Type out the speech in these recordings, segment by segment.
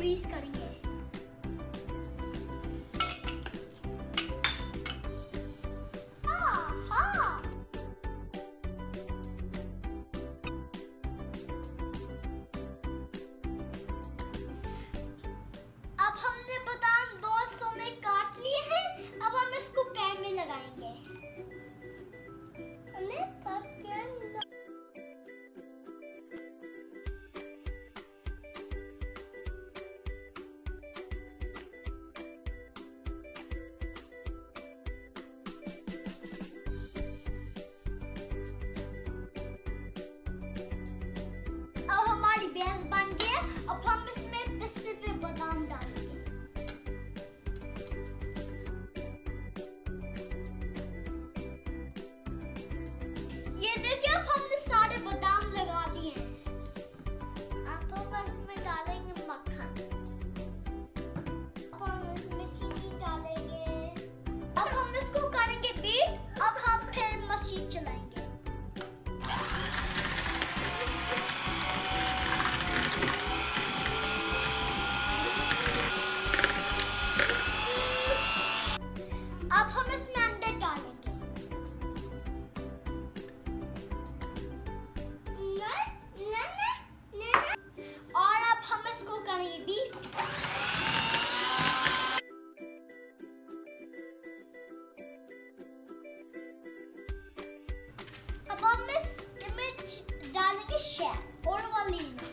Freeze करेंगे। अब हमने बादाम 200 में काट लिए हैं। अब हम इसको पैन में लगाएंगे। हमें पक गया। अब हमारी बेस बन गई। अब हम इसमें पिसे हुए बादाम डालेंगे। ये देखिए, अब हमने सारे बादाम लगा दिए हैं। अब हम इसमें डालेंगे मक्खन। अब हम इसमें चीनी डालेंगे। अब हम इसको करेंगे बीट। अब हम फिर मशीन चलाएंगे। अब हम इसमें अंडे डालेंगे। और अब हम इसको करेंगे बीट। अब हम इसमें डालेंगे शहद और वनीला।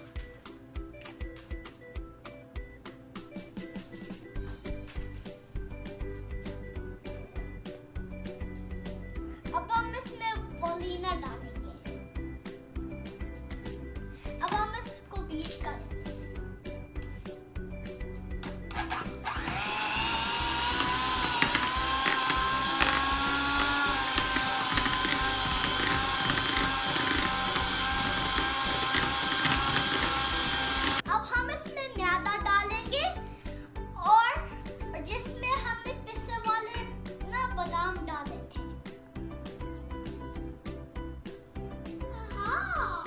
अब हम इसमें वनीला डालेंगे। अब हम इसको बीट करेंगे। अब हम इसमें मैदा डालेंगे और जिसमें हमने पिसे वाले बादाम डाले थे। हाँ।